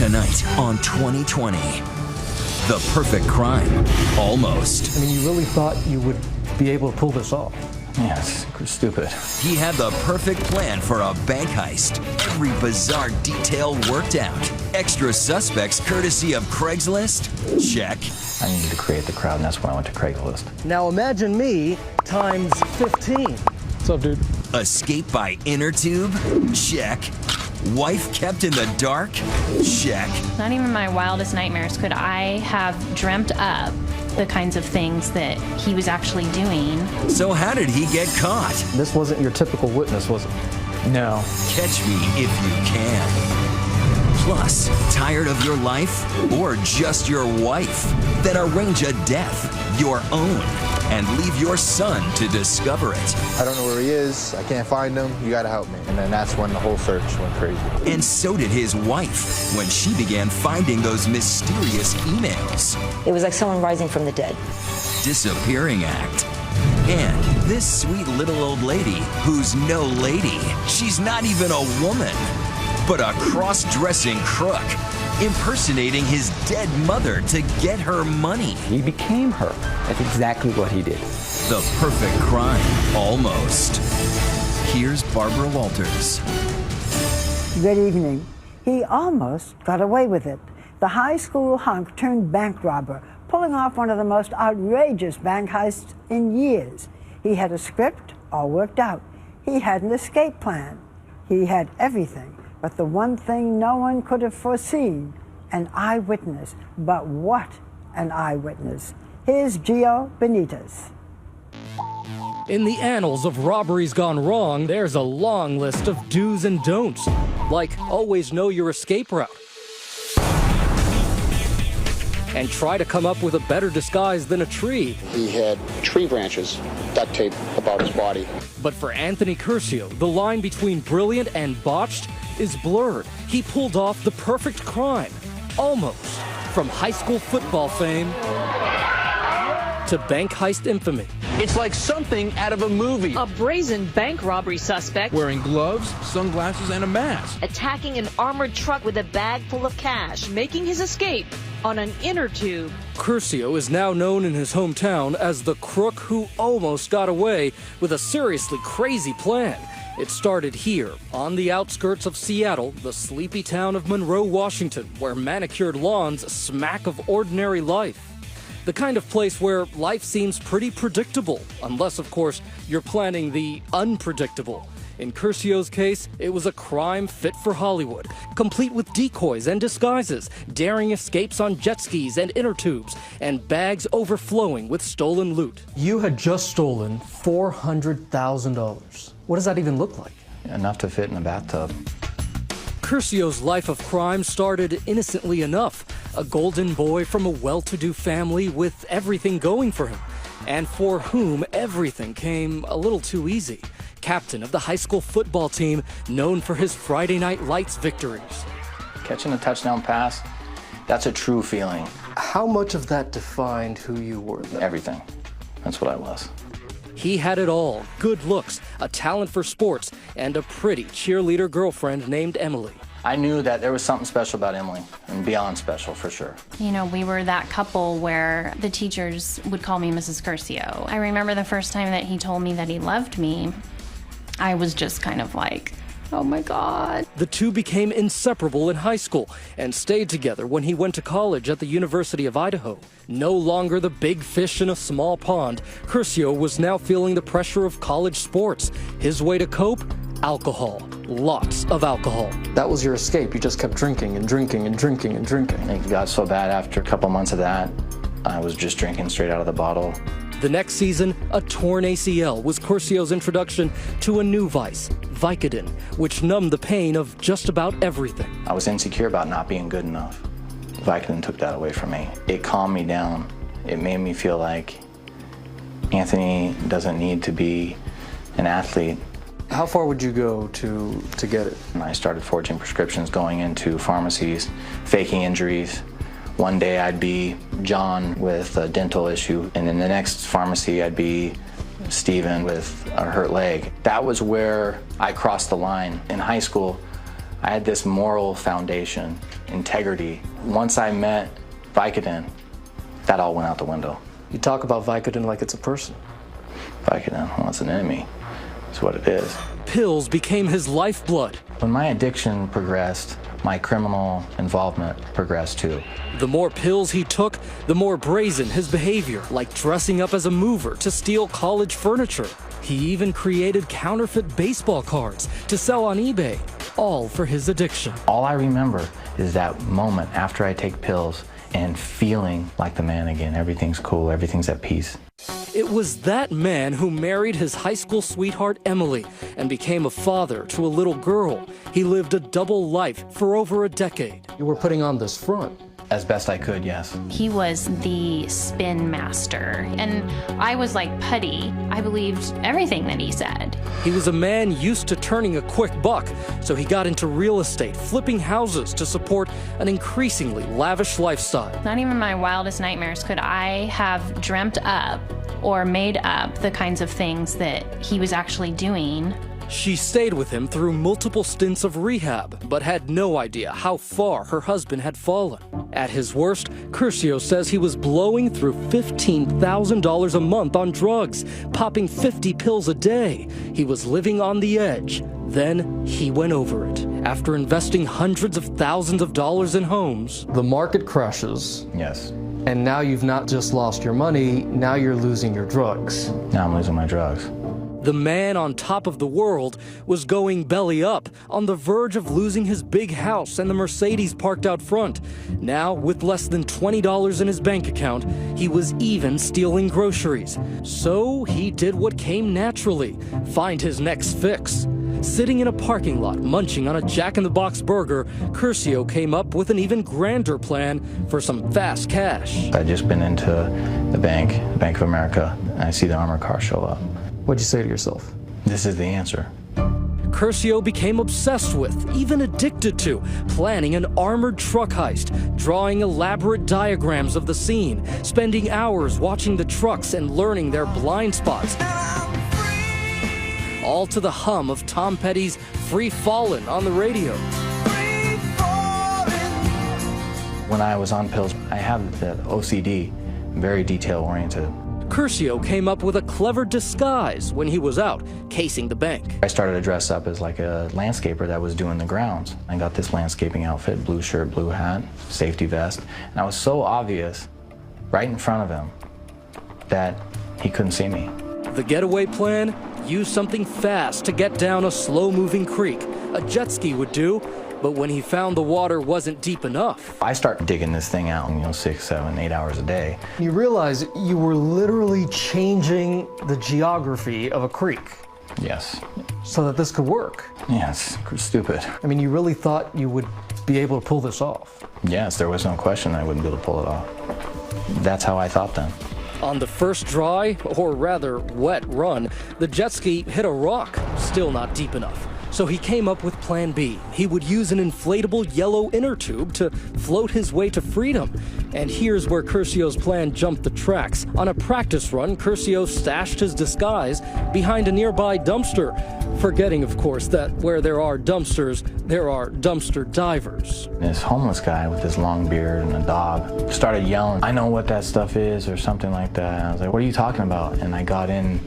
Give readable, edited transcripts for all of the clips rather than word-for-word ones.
Tonight on 2020. The perfect crime, almost. I mean, you really thought you would be able to pull this off? Yeah, it's stupid. He had the perfect plan for a bank heist. Every bizarre detail worked out. Extra suspects courtesy of Craigslist? Check. I needed to create the crowd, and that's when I went to Craigslist. Now imagine me times 15. What's up, dude? Escape by inner tube? Check. Wife kept in the dark? Check. Not even my wildest nightmares could I have dreamt up the kinds of things that he was actually doing. So how did he get caught? This wasn't your typical witness, was it? No. Catch me if you can. Plus, tired of your life or just your wife? Then arrange a death, your own, and leave your son to discover it. I don't know where he is. I can't find him. You gotta help me. And then that's when the whole search went crazy. And so did his wife when she began finding those mysterious emails. It was like someone rising from the dead. Disappearing act. And this sweet little old lady who's no lady. She's not even a woman, but a cross-dressing crook impersonating his dead mother to get her money. He became her. That's exactly what he did. The perfect crime, almost. Here's Barbara Walters. Good evening. He almost got away with it. The high school hunk turned bank robber, pulling off one of the most outrageous bank heists in years. He had a script all worked out. He had an escape plan. He had everything. But the one thing no one could have foreseen, an eyewitness. But what an eyewitness. Here's Gio Benitez. In the annals of robberies gone wrong, there's a long list of do's and don'ts, like always know your escape route and try to come up with a better disguise than a tree. He had tree branches duct taped about his body. But for Anthony Curcio, the line between brilliant and botched is blurred. He pulled off the perfect crime, almost, from high school football fame to bank heist infamy. It's like something out of a movie. A brazen bank robbery suspect wearing gloves, sunglasses, and a mask, attacking an armored truck with a bag full of cash, making his escape on an inner tube. Curcio is now known in his hometown as the crook who almost got away with a seriously crazy plan. It started here, on the outskirts of Seattle, the sleepy town of Monroe, Washington, where manicured lawns smack of ordinary life. The kind of place where life seems pretty predictable, unless, of course, you're planning the unpredictable. In Curcio's case, it was a crime fit for Hollywood, complete with decoys and disguises, daring escapes on jet skis and inner tubes, and bags overflowing with stolen loot. You had just stolen $400,000. What does that even look like? Enough to fit in a bathtub. Curcio's life of crime started innocently enough. A golden boy from a well-to-do family with everything going for him, and for whom everything came a little too easy. Captain of the high school football team, known for his Friday Night Lights victories. Catching a touchdown pass, that's a true feeling. How much of that defined who you were then? Everything. That's what I was. He had it all: good looks, a talent for sports, and a pretty cheerleader girlfriend named Emily. I knew that there was something special about Emily, and beyond special, for sure. You know, we were that couple where the teachers would call me Mrs. Curcio. I remember the first time that he told me that he loved me, I was just kind of like, oh my God. The two became inseparable in high school and stayed together when he went to college at the University of Idaho. No longer the big fish in a small pond, Curcio was now feeling the pressure of college sports. His way to cope? Alcohol. Lots of alcohol. That was your escape. You just kept drinking and drinking and drinking and drinking. It got so bad after a couple months of that, I was just drinking straight out of the bottle. The next season, a torn ACL was Curcio's introduction to a new vice, Vicodin, which numbed the pain of just about everything. I was insecure about not being good enough. Vicodin took that away from me. It calmed me down. It made me feel like Anthony doesn't need to be an athlete. How far would you go to get it? And I started forging prescriptions, going into pharmacies, faking injuries. One day I'd be John with a dental issue, and in the next pharmacy I'd be Steven with a hurt leg. That was where I crossed the line. In high school, I had this moral foundation, integrity. Once I met Vicodin, that all went out the window. You talk about Vicodin like it's a person. Vicodin, well, it's an enemy. It's what it is. Pills became his lifeblood. When my addiction progressed, my criminal involvement progressed too. The more pills he took, the more brazen his behavior, like dressing up as a mover to steal college furniture. He even created counterfeit baseball cards to sell on eBay, all for his addiction. All I remember is that moment after I take pills and feeling like the man again. Everything's cool, everything's at peace. It was that man who married his high school sweetheart Emily and became a father to a little girl. He lived a double life for over a decade. You were putting on this front. As best I could, yes. He was the spin master, and I was like putty. I believed everything that he said. He was a man used to turning a quick buck, so he got into real estate, flipping houses to support an increasingly lavish lifestyle. Not even my wildest nightmares could I have dreamt up or made up the kinds of things that he was actually doing. She stayed with him through multiple stints of rehab, but had no idea how far her husband had fallen. At his worst, Curcio says he was blowing through $15,000 a month on drugs, popping 50 pills a day. He was living on the edge. Then he went over it. After investing hundreds of thousands of dollars in homes. The market crashes. Yes. And now you've not just lost your money, now you're losing your drugs. Now I'm losing my drugs. The man on top of the world was going belly up, on the verge of losing his big house and the Mercedes parked out front. Now, with less than $20 in his bank account, he was even stealing groceries. So he did what came naturally, find his next fix. Sitting in a parking lot, munching on a Jack-in-the-Box burger, Curcio came up with an even grander plan for some fast cash. I'd just been into the Bank of America, and I see the armored car show up. What'd you say to yourself? This is the answer. Curcio became obsessed with, even addicted to, planning an armored truck heist, drawing elaborate diagrams of the scene, spending hours watching the trucks and learning their blind spots. All to the hum of Tom Petty's Free Fallin' on the radio. When I was on pills, I have the OCD, very detail-oriented. Curcio came up with a clever disguise when he was out, casing the bank. I started to dress up as like a landscaper that was doing the grounds. I got this landscaping outfit, blue shirt, blue hat, safety vest, and I was so obvious right in front of him that he couldn't see me. The getaway plan? Use something fast to get down a slow-moving creek. A jet ski would do, but when he found the water wasn't deep enough. I start digging this thing out, 6, 7, 8 hours a day. You realize you were literally changing the geography of a creek. Yes. So that this could work. Yes, stupid. I mean, you really thought you would be able to pull this off. Yes, there was no question I wouldn't be able to pull it off. That's how I thought then. On the first dry, or rather wet run, the jet ski hit a rock, still not deep enough. So he came up with Plan B. He would use an inflatable yellow inner tube to float his way to freedom. And here's where Curcio's plan jumped the tracks. On a practice run, Curcio stashed his disguise behind a nearby dumpster, forgetting, of course, that where there are dumpsters, there are dumpster divers. This homeless guy with this long beard and a dog started yelling, "I know what that stuff is," or something like that. And I was like, "What are you talking about?" And I got in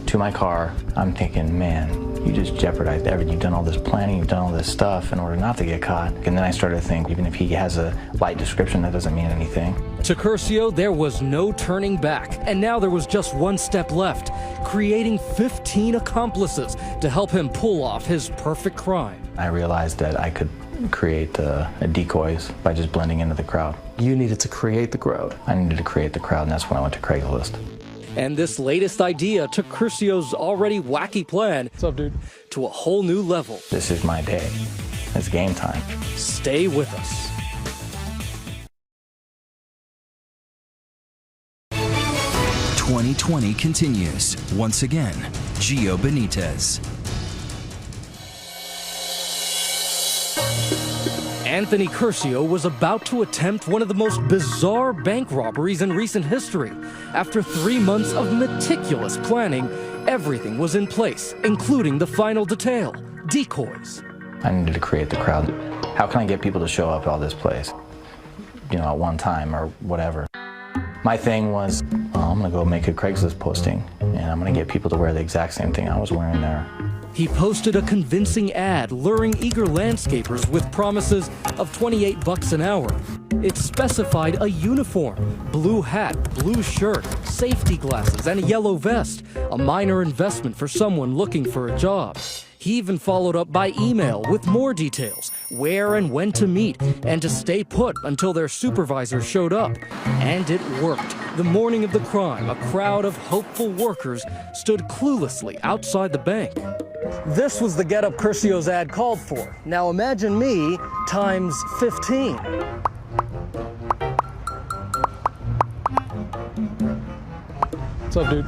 to my car. I'm thinking, man, you just jeopardized everything. You've done all this planning, you've done all this stuff in order not to get caught. And then I started to think, even if he has a light description, that doesn't mean anything. To Curcio, there was no turning back. And now there was just one step left, creating 15 accomplices to help him pull off his perfect crime. I realized that I could create decoys by just blending into the crowd. You needed to create the crowd. I needed to create the crowd, and that's when I went to Craigslist. And this latest idea took Curcio's already wacky plan, what's up, dude, to a whole new level. This is my day. It's game time. Stay with us. "2020 continues. Once again, Gio Benitez. Anthony Curcio was about to attempt one of the most bizarre bank robberies in recent history. After 3 months of meticulous planning, everything was in place, including the final detail, decoys. I needed to create the crowd. How can I get people to show up at all this place, at one time or whatever? My thing was, I'm gonna go make a Craigslist posting, and I'm gonna get people to wear the exact same thing I was wearing there. He posted a convincing ad luring eager landscapers with promises of $28 an hour. It specified a uniform, blue hat, blue shirt, safety glasses, and a yellow vest, a minor investment for someone looking for a job. He even followed up by email with more details, where and when to meet, and to stay put until their supervisor showed up. And it worked. The morning of the crime, a crowd of hopeful workers stood cluelessly outside the bank. This was the getup Curcio's ad called for. Now imagine me times 15. What's up, dude?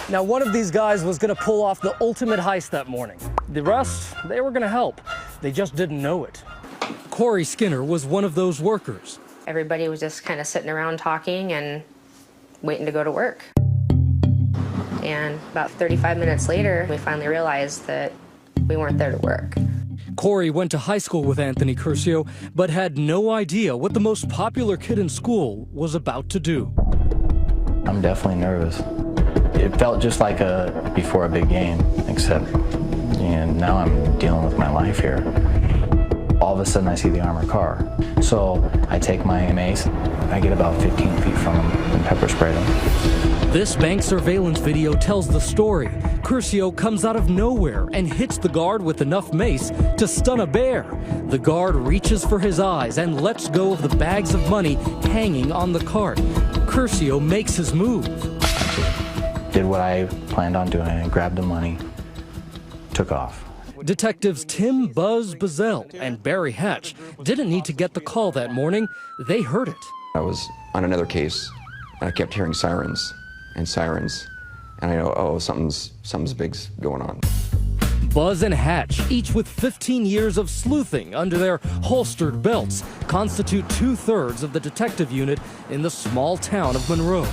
Now, one of these guys was going to pull off the ultimate heist that morning. The rest, they were going to help. They just didn't know it. Corey Skinner was one of those workers. Everybody was just kind of sitting around talking and waiting to go to work. And about 35 minutes later, we finally realized that we weren't there to work. Corey went to high school with Anthony Curcio, but had no idea what the most popular kid in school was about to do. I'm definitely nervous. It felt just like before a big game, except now I'm dealing with my life here. All of a sudden I see the armored car. So I take my mace, I get about 15 feet from him and pepper spray them. This bank surveillance video tells the story. Curcio comes out of nowhere and hits the guard with enough mace to stun a bear. The guard reaches for his eyes and lets go of the bags of money hanging on the cart. Curcio makes his move. Did what I planned on doing, grabbed the money, took off. Detectives Tim Buzz Bazell and Barry Hatch didn't need to get the call that morning. They heard it. I was on another case, and I kept hearing sirens and sirens, and I know, oh, something's big's going on. Buzz and Hatch, each with 15 years of sleuthing under their holstered belts, constitute 2/3 of the detective unit in the small town of Monroe.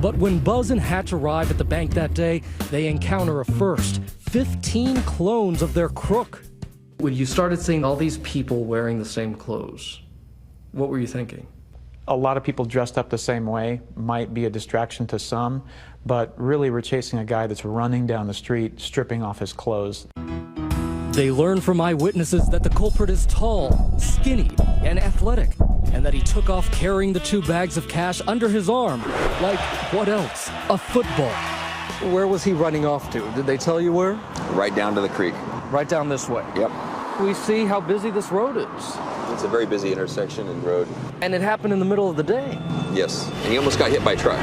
But when Buzz and Hatch arrive at the bank that day, they encounter a first. 15 clones of their crook. When you started seeing all these people wearing the same clothes, what were you thinking? A lot of people dressed up the same way might be a distraction to some, but really we're chasing a guy that's running down the street, stripping off his clothes. They learn from eyewitnesses that the culprit is tall, skinny, and athletic, and that he took off carrying the 2 bags of cash under his arm. Like, what else? A football. Where was he running off to? Did they tell you where? Right down to the creek. Right down this way? Yep. We see how busy this road is. It's a very busy intersection and road. And it happened in the middle of the day. Yes, and he almost got hit by a truck.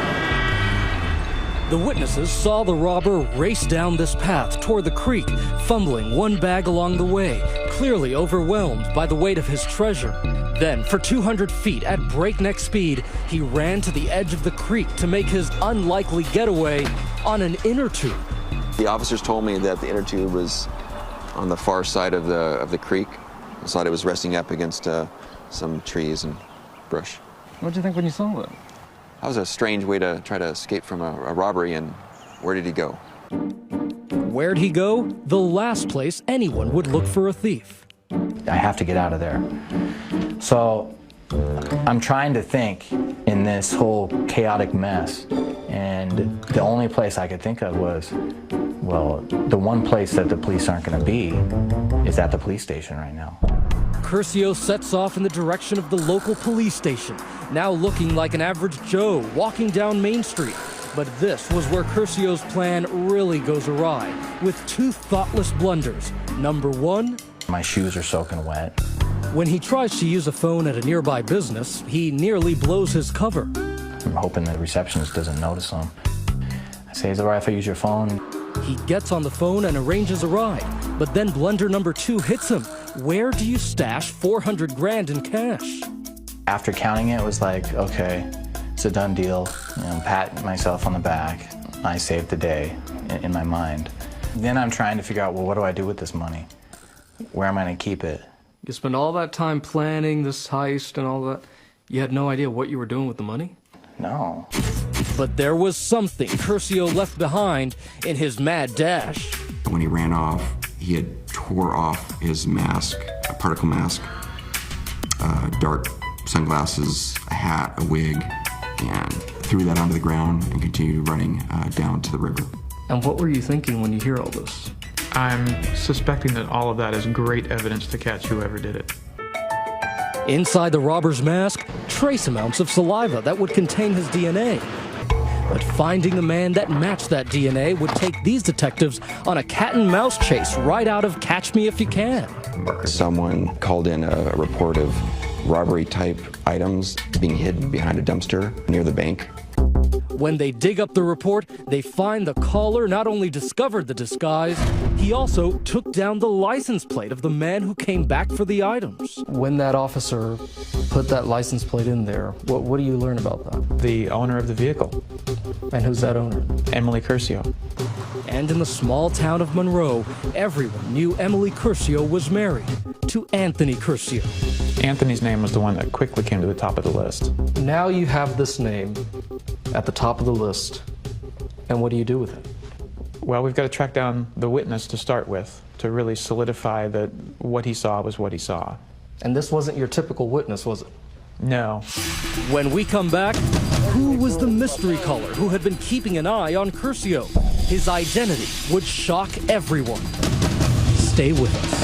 The witnesses saw the robber race down this path toward the creek, fumbling one bag along the way, clearly overwhelmed by the weight of his treasure. Then, for 200 feet at breakneck speed, he ran to the edge of the creek to make his unlikely getaway on an inner tube. The officers told me that the inner tube was on the far side of the creek. I thought it was resting up against some trees and brush. What did you think when you saw that? That was a strange way to try to escape from a robbery, and where did he go? Where'd he go? The last place anyone would look for a thief. I have to get out of there. So I'm trying to think in this whole chaotic mess, and the only place I could think of was, well, the one place that the police aren't going to be is at the police station right now. Curcio sets off in the direction of the local police station, now looking like an average Joe walking down Main Street. But this was where Curcio's plan really goes awry, with 2 thoughtless blunders. Number 1, my shoes are soaking wet. When he tries to use a phone at a nearby business, he nearly blows his cover. I'm hoping the receptionist doesn't notice him. I say, is it all right if I use your phone? He gets on the phone and arranges a ride, but then blunder number 2 hits him. Where do you stash 400 grand in cash? After counting it, it was like, okay, it's a done deal. Pat myself on the back. I saved the day in my mind. Then I'm trying to figure out, well, what do I do with this money? Where am I going to keep it? You spent all that time planning this heist and all that. You had no idea what you were doing with the money? No. But there was something Curcio left behind in his mad dash. When he ran off, he had tore off his mask, a particle mask, dark sunglasses, a hat, a wig, and threw that onto the ground and continued running down to the river. And what were you thinking when you hear all this? I'm suspecting that all of that is great evidence to catch whoever did it. Inside the robber's mask, trace amounts of saliva that would contain his DNA. But finding a man that matched that DNA would take these detectives on a cat and mouse chase right out of Catch Me If You Can. Someone called in a report of robbery-type items being hidden behind a dumpster near the bank. When they dig up the report, they find the caller not only discovered the disguise, he also took down the license plate of the man who came back for the items. When that officer put that license plate in there, what do you learn about that? The owner of the vehicle. And who's that owner? Emily Curcio. And in the small town of Monroe, everyone knew Emily Curcio was married to Anthony Curcio. Anthony's name was the one that quickly came to the top of the list. Now you have this name at the top of the list, and what do you do with it? Well, we've got to track down the witness to start with, to really solidify that what he saw was what he saw. And this wasn't your typical witness, was it? No. When we come back, who was the mystery caller who had been keeping an eye on Curcio? His identity would shock everyone. Stay with us.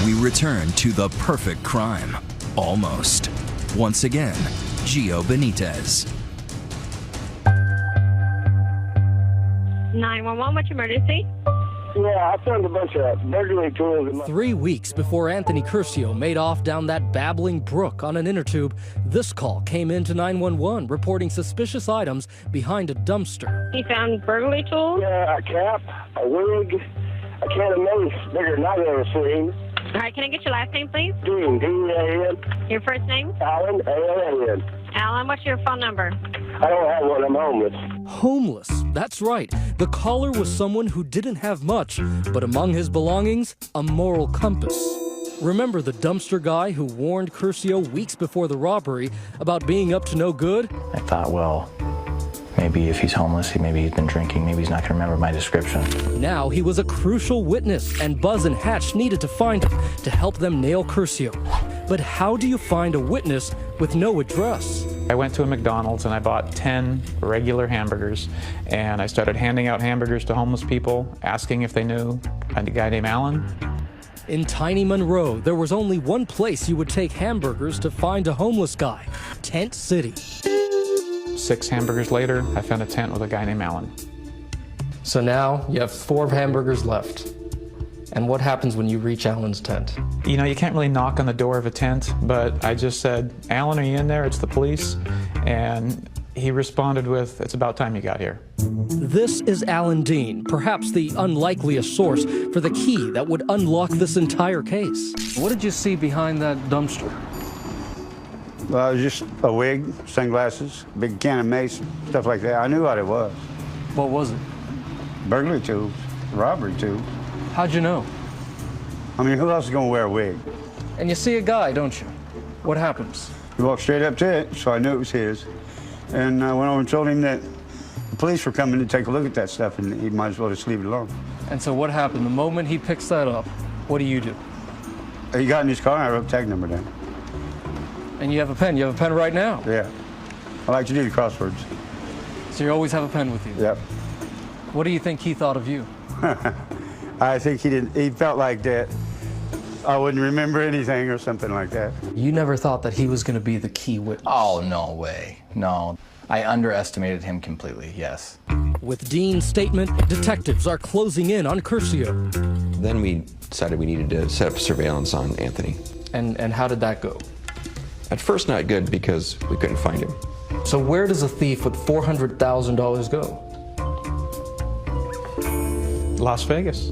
We return to the perfect crime. Almost. Once again, Gio Benitez. 911, what's your emergency? Yeah, I found a bunch of burglary tools. 3 weeks before Anthony Curcio made off down that babbling brook on an inner tube, this call came into 911 reporting suspicious items behind a dumpster. He found burglary tools? Yeah, a cap, a wig, a can of mace bigger than I've ever seen. All right, can I get your last name, please? Dean, D-E-A-N. Your first name? Alan, A-L-A-N. Alan, what's your phone number? I don't have one, I'm homeless. Homeless, that's right. The caller was someone who didn't have much, but among his belongings, a moral compass. Remember the dumpster guy who warned Curcio weeks before the robbery about being up to no good? I thought, well, maybe if he's homeless, maybe he's been drinking, maybe he's not going to remember my description. Now he was a crucial witness, and Buzz and Hatch needed to find him to help them nail Curcio. But how do you find a witness with no address? I went to a McDonald's and I bought 10 regular hamburgers, and I started handing out hamburgers to homeless people, asking if they knew a guy named Alan. In tiny Monroe, there was only one place you would take hamburgers to find a homeless guy: Tent City. 6 hamburgers later, I found a tent with a guy named Alan. So now you have 4 hamburgers left. And what happens when you reach Alan's tent? You know, you can't really knock on the door of a tent, but I just said, "Alan, are you in there? It's the police." And he responded with, "It's about time you got here." This is Alan Dean, perhaps the unlikeliest source for the key that would unlock this entire case. What did you see behind that dumpster? Well, it was just a wig, sunglasses, big can of mace, stuff like that. I knew what it was. What was it? Burglary tools, robbery tools. How'd you know? I mean, who else is going to wear a wig? And you see a guy, don't you? What happens? He walked straight up to it, so I knew it was his. And I went over and told him that the police were coming to take a look at that stuff, and he might as well just leave it alone. And so what happened? The moment he picks that up, what do? He got in his car, and I wrote the tag number down. And you have a pen? You have a pen right now? Yeah. I like to do the crosswords. So you always have a pen with you? Yep. What do you think he thought of you? I think he felt like that I wouldn't remember anything or something like that. You never thought that he was going to be the key witness? Oh, no way. No. I underestimated him completely, yes. With Dean's statement, detectives are closing in on Curcio. Then we decided we needed to set up surveillance on Anthony. And how did that go? At first not good because we couldn't find him. So where does a thief with $400,000 go? Las Vegas.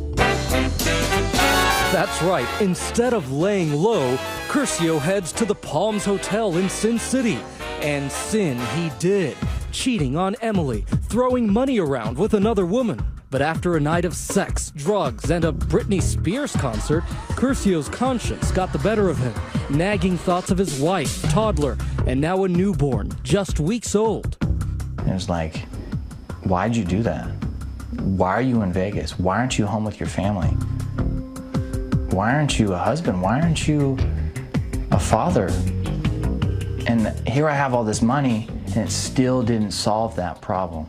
That's right. Instead of laying low, Curcio heads to the Palms Hotel in Sin City. And sin he did, cheating on Emily, throwing money around with another woman. But after a night of sex, drugs, and a Britney Spears concert, Curcio's conscience got the better of him, nagging thoughts of his wife, toddler, and now a newborn, just weeks old. It was like, why'd you do that? Why are you in Vegas? Why aren't you home with your family? Why aren't you a husband? Why aren't you a father? And here I have all this money, and it still didn't solve that problem.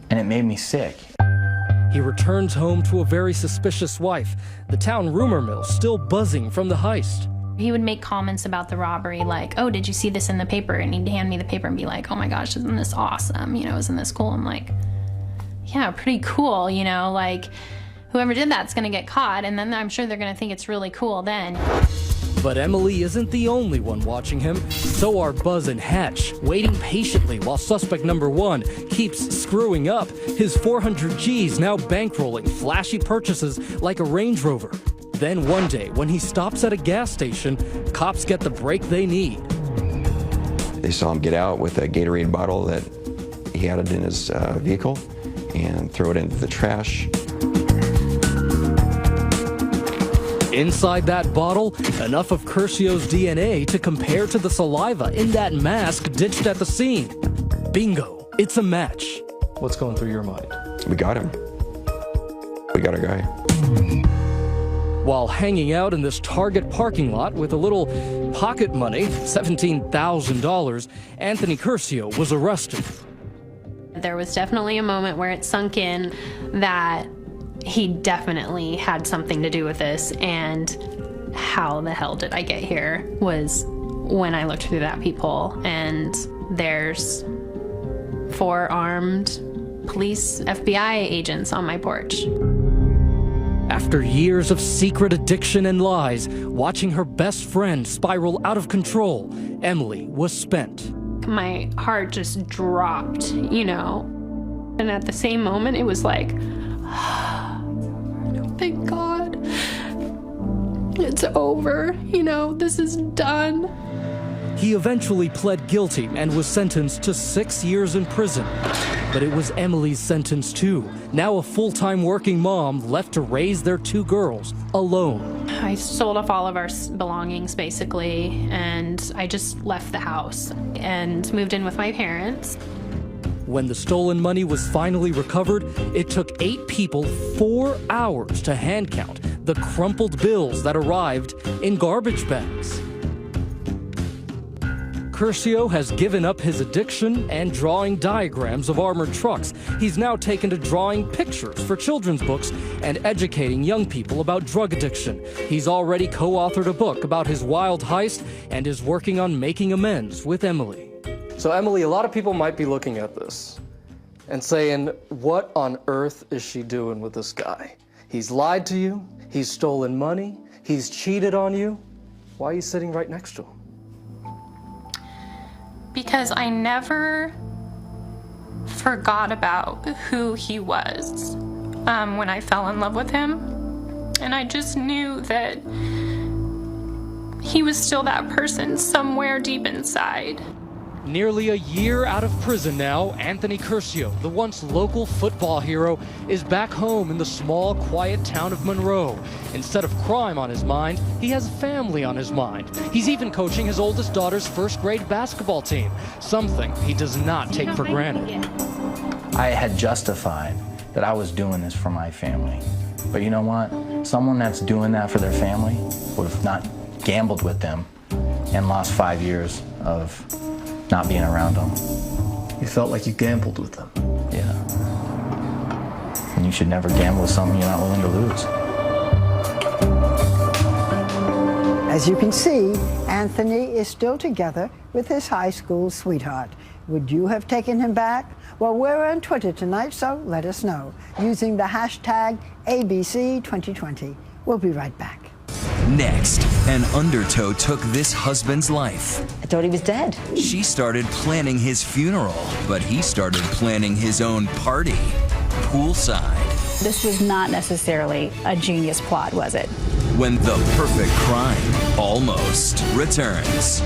And it made me sick. He returns home to a very suspicious wife, the town rumor mill still buzzing from the heist. He would make comments about the robbery like, oh, did you see this in the paper? And he'd hand me the paper and be like, oh my gosh, isn't this awesome? You know, isn't this cool? I'm like, yeah, pretty cool, you know, like whoever did that's gonna get caught, and then I'm sure they're gonna think it's really cool then. But Emily isn't the only one watching him. So are Buzz and Hatch, waiting patiently while suspect number 1 keeps screwing up. His 400 G's now bankrolling flashy purchases like a Range Rover. Then one day, when he stops at a gas station, cops get the break they need. They saw him get out with a Gatorade bottle that he had in his vehicle and throw it into the trash. Inside that bottle, enough of Curcio's DNA to compare to the saliva in that mask ditched at the scene. Bingo, it's a match. What's going through your mind? We got him. We got our guy. While hanging out in this Target parking lot with a little pocket money, $17,000, Anthony Curcio was arrested. There was definitely a moment where it sunk in that he definitely had something to do with this, and how the hell did I get here was when I looked through that peephole and there's 4 armed police FBI agents on my porch. After years of secret addiction and lies, watching her best friend spiral out of control, Emily was spent. My heart just dropped, you know, and at the same moment it was like, thank God, it's over, you know, this is done. He eventually pled guilty and was sentenced to 6 years in prison. But it was Emily's sentence too. Now a full-time working mom left to raise their 2 girls alone. I sold off all of our belongings basically, and I just left the house and moved in with my parents. When the stolen money was finally recovered, it took 8 people 4 hours to hand count the crumpled bills that arrived in garbage bags. Curcio has given up his addiction and drawing diagrams of armored trucks. He's now taken to drawing pictures for children's books and educating young people about drug addiction. He's already co-authored a book about his wild heist and is working on making amends with Emily. So Emily, a lot of people might be looking at this and saying, what on earth is she doing with this guy? He's lied to you, he's stolen money, he's cheated on you. Why are you sitting right next to him? Because I never forgot about who he was when I fell in love with him. And I just knew that he was still that person somewhere deep inside. Nearly a year out of prison now, Anthony Curcio, the once local football hero, is back home in the small, quiet town of Monroe. Instead of crime on his mind, he has family on his mind. He's even coaching his oldest daughter's first-grade basketball team, something he does not take for granted. I had justified that I was doing this for my family. But you know what? Someone that's doing that for their family would have not gambled with them and lost 5 years of not being around them. You felt like you gambled with them. Yeah. And you should never gamble with someone you're not willing to lose. As you can see, Anthony is still together with his high school sweetheart. Would you have taken him back? Well, we're on Twitter tonight, so let us know using the hashtag ABC2020. We'll be right back. Next, an undertow took this husband's life. I thought he was dead. She started planning his funeral, but he started planning his own party, poolside. This was not necessarily a genius plot, was it? When the perfect crime almost returns.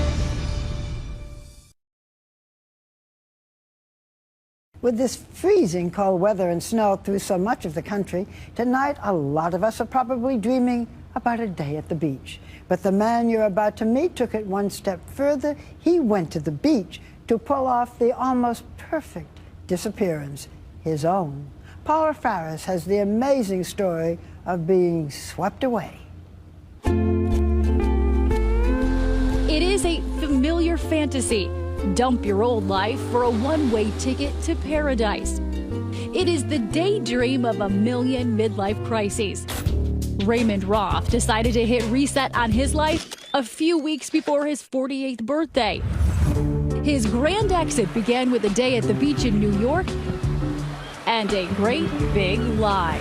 With this freezing cold weather and snow through so much of the country, tonight a lot of us are probably dreaming about a day at the beach. But the man you're about to meet took it one step further. He went to the beach to pull off the almost perfect disappearance, his own. Paula Farris has the amazing story of being swept away. It is a familiar fantasy. Dump your old life for a one-way ticket to paradise. It is the daydream of a million midlife crises. Raymond Roth decided to hit reset on his life a few weeks before his 48th birthday. His grand exit began with a day at the beach in New York and a great big lie.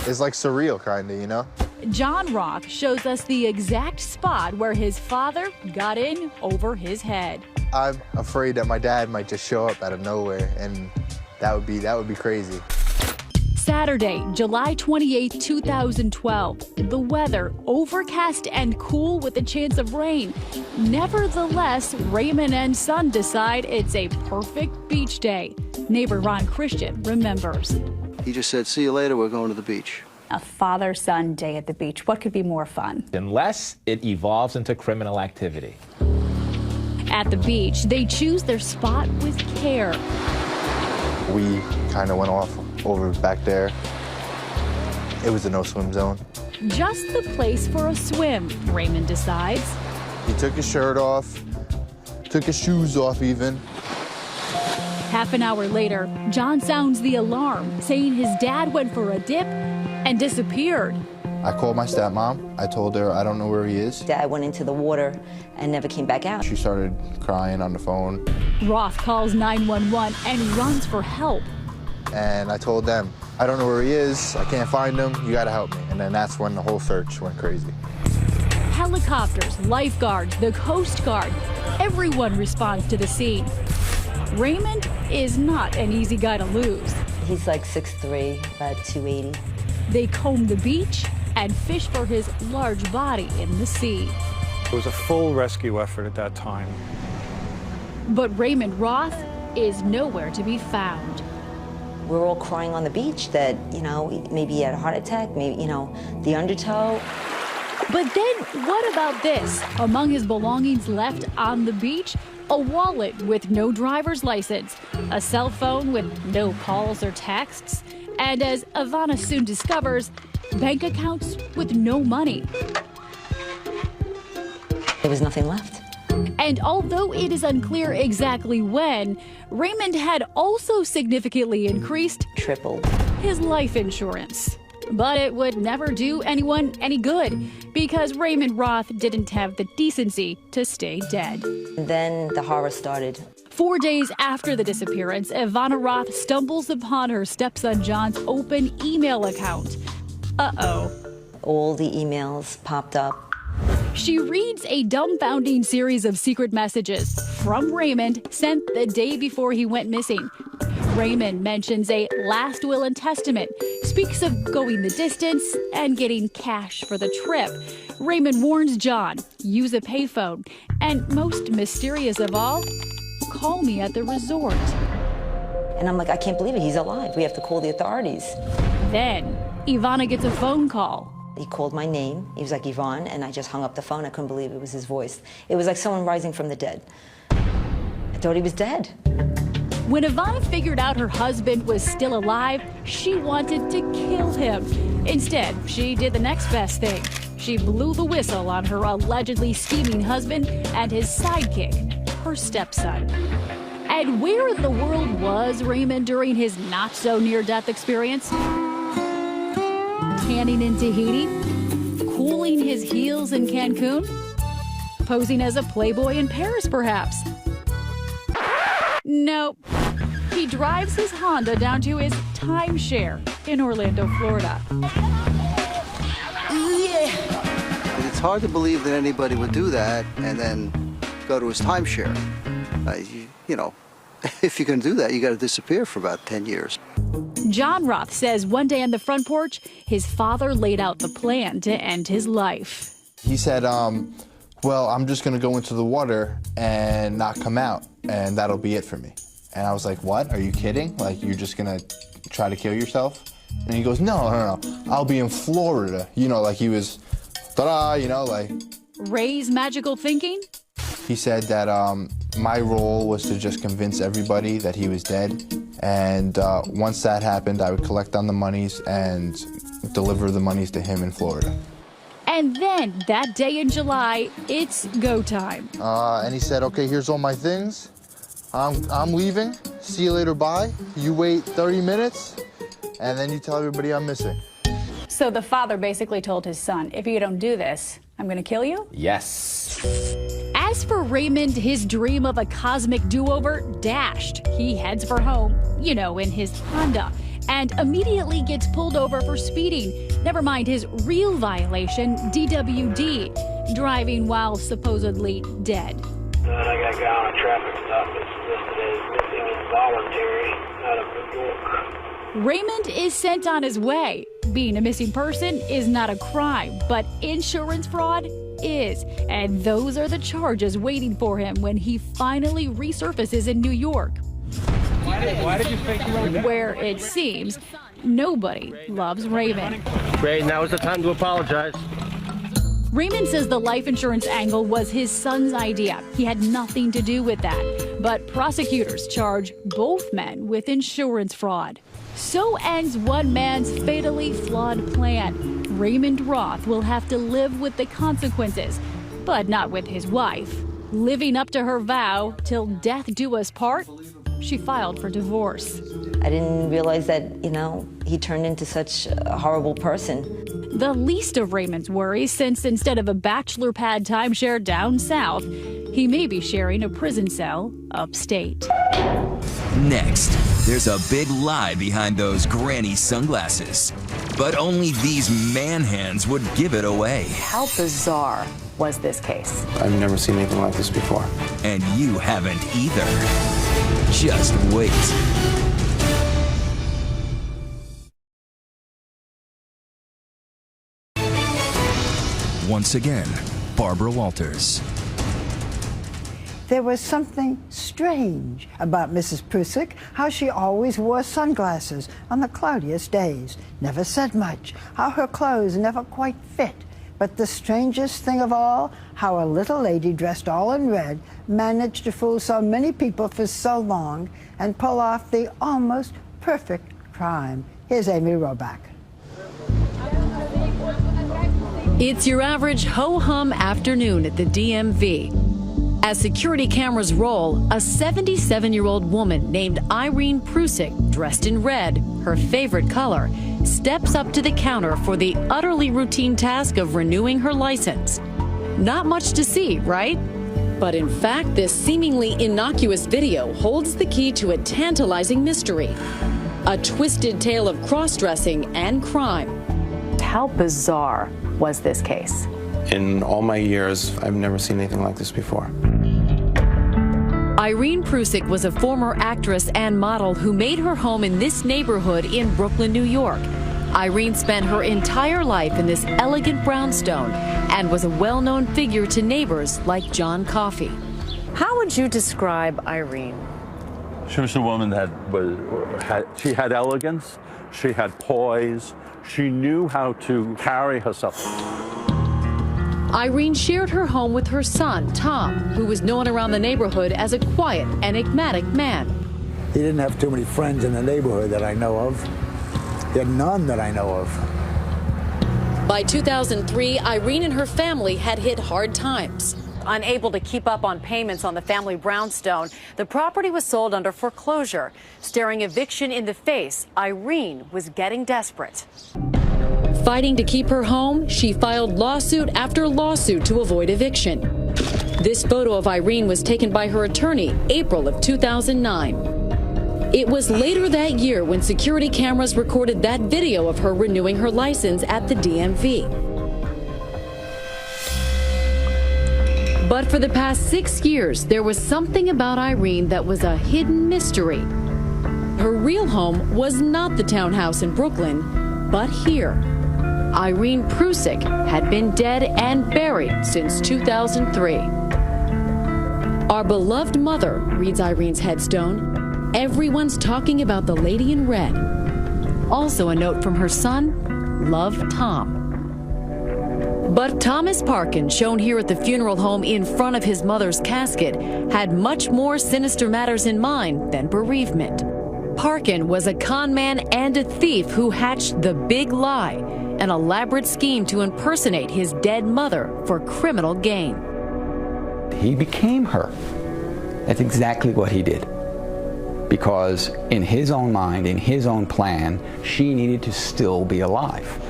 It's like surreal, kind of, you know? John Roth shows us the exact spot where his father got in over his head. I'm afraid that my dad might just show up out of nowhere, and that would be crazy. Saturday, July 28, 2012. The weather overcast and cool with a chance of rain. Nevertheless, Raymond and son decide it's a perfect beach day. Neighbor Ron Christian remembers. He just said, "See you later, we're going to the beach." A father-son day at the beach. What could be more fun? Unless it evolves into criminal activity. At the beach, they choose their spot with care. We kind of went off over back there. It was a no-swim zone. Just the place for a swim, Raymond decides. He took his shirt off, took his shoes off even. Half an hour later, John sounds the alarm, saying his dad went for a dip and disappeared. I called my stepmom. I told her I don't know where he is. Dad went into the water and never came back out. She started crying on the phone. Roth calls 911 and runs for help. And I told them, I don't know where he is. I can't find him. You gotta help me. And then that's when the whole search went crazy. Helicopters, lifeguards, the Coast Guard, everyone responds to the scene. Raymond is not an easy guy to lose. He's like 6'3", about 280. They comb the beach and fish for his large body in the sea. It was a full rescue effort at that time. But Raymond Roth is nowhere to be found. We're all crying on the beach that, you know, maybe he had a heart attack, maybe, you know, the undertow. But then what about this? Among his belongings left on the beach, a wallet with no driver's license, a cell phone with no calls or texts, and as Ivana soon discovers, bank accounts with no money. There was nothing left. And although it is unclear exactly when, Raymond had also significantly increased, tripled, his life insurance. But it would never do anyone any good because Raymond Roth didn't have the decency to stay dead. And then the horror started. 4 days after the disappearance, Ivana Roth stumbles upon her stepson John's open email account. Uh-oh. All the emails popped up. She reads a dumbfounding series of secret messages from Raymond sent the day before he went missing. Raymond mentions a last will and testament, speaks of going the distance and getting cash for the trip. Raymond warns John, use a payphone, and most mysterious of all, call me at the resort. And I'm like, I can't believe it, he's alive. We have to call the authorities. Then, Ivana gets a phone call. He called my name. He was like, Yvonne, and I just hung up the phone. I couldn't believe it was his voice. It was like someone rising from the dead. I thought he was dead. When Ivana figured out her husband was still alive, she wanted to kill him. Instead, she did the next best thing. She blew the whistle on her allegedly scheming husband and his sidekick, her stepson. And where in the world was Raymond during his not-so-near-death experience? Tanning in Tahiti? Cooling his heels in Cancun? Posing as a playboy in Paris, perhaps? Nope. He drives his Honda down to his timeshare in Orlando, Florida. It's hard to believe that anybody would do that and then go to his timeshare. You know, if you're going to do that, you got to disappear for about 10 years. John Roth says one day on the front porch, his father laid out the plan to end his life. He said, well, I'm just going to go into the water and not come out, and that'll be it for me. And I was like, what? Are you kidding? Like, you're just going to try to kill yourself? And he goes, no. I'll be in Florida. You know, like he was, ta-da, you know, like. Ray's magical thinking? He said that My role was to just convince everybody that he was dead. And once that happened, I would collect on the monies and deliver the monies to him in Florida. And then that day in July, it's go time. And he said, okay, here's all my things. I'm leaving. See you later, bye. You wait 30 minutes, and then you tell everybody I'm missing. So the father basically told his son, if you don't do this, I'm going to kill you? Yes. As for Raymond, his dream of a cosmic do-over dashed. He heads for home, you know, in his Honda, and immediately gets pulled over for speeding. Never mind his real violation, DWD, driving while supposedly dead. I got a guy on a traffic stop that's listed as missing involuntary out of New York. Raymond is sent on his way. Being a missing person is not a crime, but insurance fraud is. And those are the charges waiting for him when he finally resurfaces in New York. Why did you fake you? Where it seems nobody loves Raymond. Ray, now is the time to apologize. Raymond says the life insurance angle was his son's idea. He had nothing to do with that. But prosecutors charge both men with insurance fraud. So ends one man's fatally flawed plan. Raymond Roth will have to live with the consequences, but not with his wife. Living up to her vow, till death do us part, she filed for divorce. I didn't realize that, you know, he turned into such a horrible person. The least of Raymond's worries, since instead of a bachelor pad timeshare down south, he may be sharing a prison cell upstate. Next, there's a big lie behind those granny sunglasses. But only these man hands would give it away. How bizarre was this case? I've never seen anything like this before. And you haven't either. Just wait. Once again, Barbara Walters. There was something strange about Mrs. Prusik, how she always wore sunglasses on the cloudiest days, never said much, how her clothes never quite fit. But the strangest thing of all, how a little lady dressed all in red managed to fool so many people for so long and pull off the almost perfect crime. Here's Amy Robach. It's your average ho-hum afternoon at the DMV. As security cameras roll, a 77-year-old woman named Irene Prusik, dressed in red, her favorite color, steps up to the counter for the utterly routine task of renewing her license. Not much to see, right? But in fact, this seemingly innocuous video holds the key to a tantalizing mystery. A twisted tale of cross-dressing and crime. How bizarre was this case? In all my years, I've never seen anything like this before. Irene Prusik was a former actress and model who made her home in this neighborhood in Brooklyn, New York. Irene spent her entire life in this elegant brownstone and was a well-known figure to neighbors like John Coffey. How would you describe Irene? She was a woman that she had elegance, she had poise, she knew how to carry herself. Irene shared her home with her son, Tom, who was known around the neighborhood as a quiet, enigmatic man. He didn't have too many friends in the neighborhood that I know of. He had none that I know of. By 2003, Irene and her family had hit hard times. Unable to keep up on payments on the family brownstone, the property was sold under foreclosure. Staring eviction in the face, Irene was getting desperate. Fighting to keep her home, she filed lawsuit after lawsuit to avoid eviction. This photo of Irene was taken by her attorney, April of 2009. It was later that year when security cameras recorded that video of her renewing her license at the DMV. But for the past 6 years, there was something about Irene that was a hidden mystery. Her real home was not the townhouse in Brooklyn, but here. Irene Prusik had been dead and buried since 2003. Our beloved mother, reads Irene's headstone, everyone's talking about the lady in red. Also a note from her son, love Tom. But Thomas Parkin, shown here at the funeral home in front of his mother's casket, had much more sinister matters in mind than bereavement. Parkin was a con man and a thief who hatched the big lie, an elaborate scheme to impersonate his dead mother for criminal gain. He became her. That's exactly what he did. Because in his own mind, in his own plan, she needed to still be alive.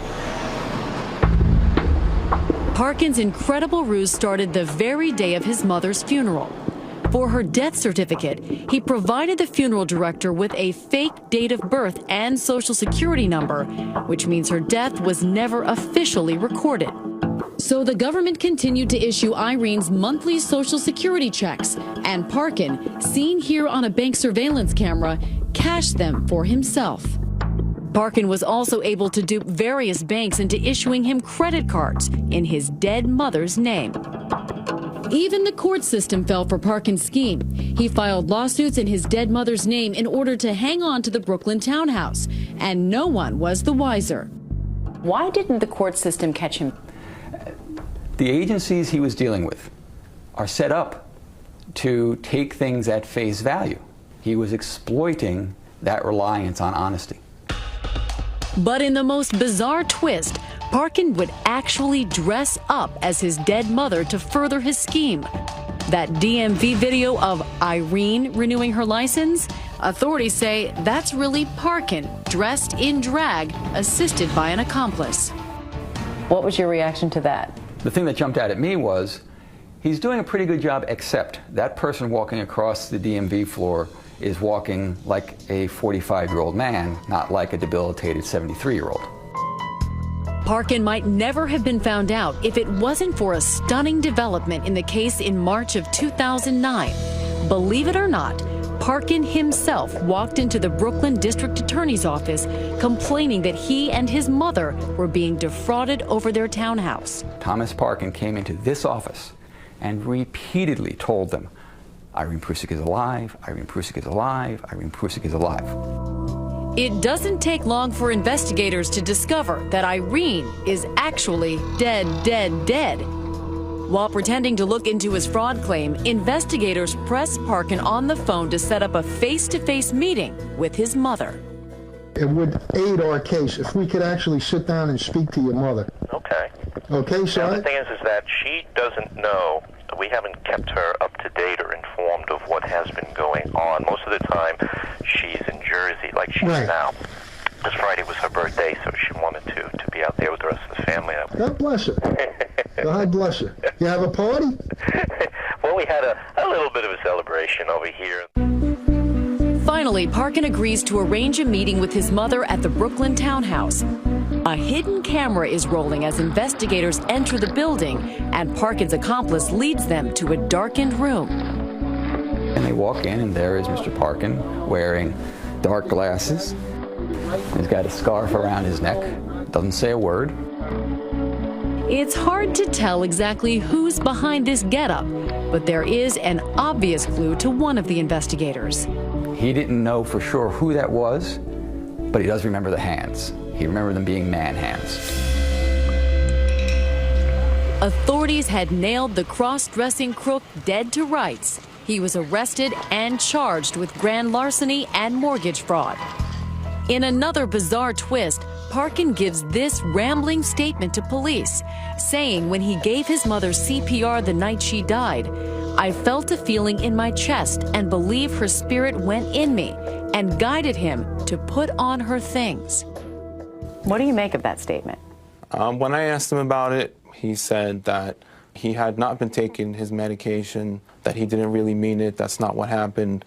Parkin's incredible ruse started the very day of his mother's funeral. For her death certificate, he provided the funeral director with a fake date of birth and social security number, which means her death was never officially recorded. So the government continued to issue Irene's monthly social security checks, and Parkin, seen here on a bank surveillance camera, cashed them for himself. Parkin was also able to dupe various banks into issuing him credit cards in his dead mother's name. Even the court system fell for Parkin's scheme. He filed lawsuits in his dead mother's name in order to hang on to the Brooklyn townhouse, and no one was the wiser. Why didn't the court system catch him? The agencies he was dealing with are set up to take things at face value. He was exploiting that reliance on honesty. But in the most bizarre twist, Parkin would actually dress up as his dead mother to further his scheme. That DMV video of Irene renewing her license, authorities say that's really Parkin dressed in drag, assisted by an accomplice. What was your reaction to that? The thing that jumped out at me was he's doing a pretty good job, except that person walking across the DMV floor is walking like a 45-year-old man, not like a debilitated 73-year-old. Parkin might never have been found out if it wasn't for a stunning development in the case in March of 2009. Believe it or not, Parkin himself walked into the Brooklyn District Attorney's office complaining that he and his mother were being defrauded over their townhouse. Thomas Parkin came into this office and repeatedly told them, Irene Prusik is alive, Irene Prusik is alive, Irene Prusik is alive. It doesn't take long for investigators to discover that Irene is actually dead. While pretending to look into his fraud claim, investigators press Parkin on the phone to set up a face-to-face meeting with his mother. It would aid our case if we could actually sit down and speak to your mother. Okay. Okay, sir? Now, the thing is that she doesn't know. We haven't kept her up to date or informed of what has been going on. Most of the time, she's in Jersey, like she's now. This Friday was her birthday, so she wanted to be out there with the rest of the family. God bless her. God bless her. You have a party? Well, we had a little bit of a celebration over here. Finally, Parkin agrees to arrange a meeting with his mother at the Brooklyn townhouse. A hidden camera is rolling as investigators enter the building, and Parkin's accomplice leads them to a darkened room. And they walk in, and there is Mr. Parkin wearing dark glasses. He's got a scarf around his neck, doesn't say a word. It's hard to tell exactly who's behind this getup, but there is an obvious clue to one of the investigators. He didn't know for sure who that was, but he does remember the hands. He remembered them being man hands. Authorities had nailed the cross-dressing crook dead to rights. He was arrested and charged with grand larceny and mortgage fraud. In another bizarre twist, Parkin gives this rambling statement to police, saying when he gave his mother CPR the night she died, I felt a feeling in my chest and believe her spirit went in me and guided him to put on her things. What do you make of that statement? When I asked him about it, he said that he had not been taking his medication, that he didn't really mean it, that's not what happened.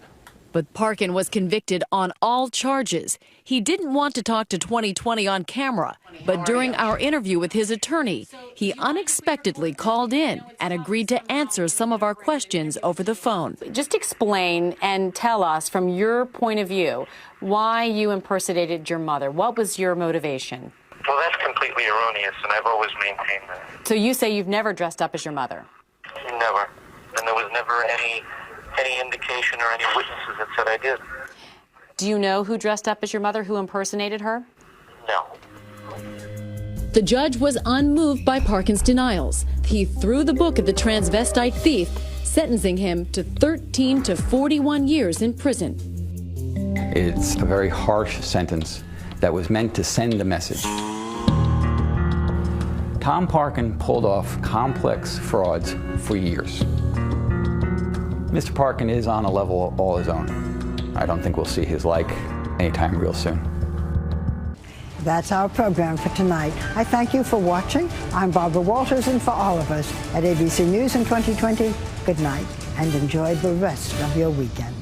But Parkin was convicted on all charges. He didn't want to talk to 2020 on camera, but during our interview with his attorney, he unexpectedly called in and agreed to answer some of our questions over the phone. Just explain and tell us, from your point of view, why you impersonated your mother. What was your motivation? Well, that's completely erroneous, and I've always maintained that. So you say you've never dressed up as your mother? Never. And there was never any indication or any witnesses that said I did. Do you know who dressed up as your mother, who impersonated her? No. The judge was unmoved by Parkin's denials. He threw the book at the transvestite thief, sentencing him to 13 to 41 years in prison. It's a very harsh sentence that was meant to send a message. Tom Parkin pulled off complex frauds for years. Mr. Parkin is on a level all his own. I don't think we'll see his like anytime real soon. That's our program for tonight. I thank you for watching. I'm Barbara Walters, and for all of us at ABC News in 2020, good night and enjoy the rest of your weekend.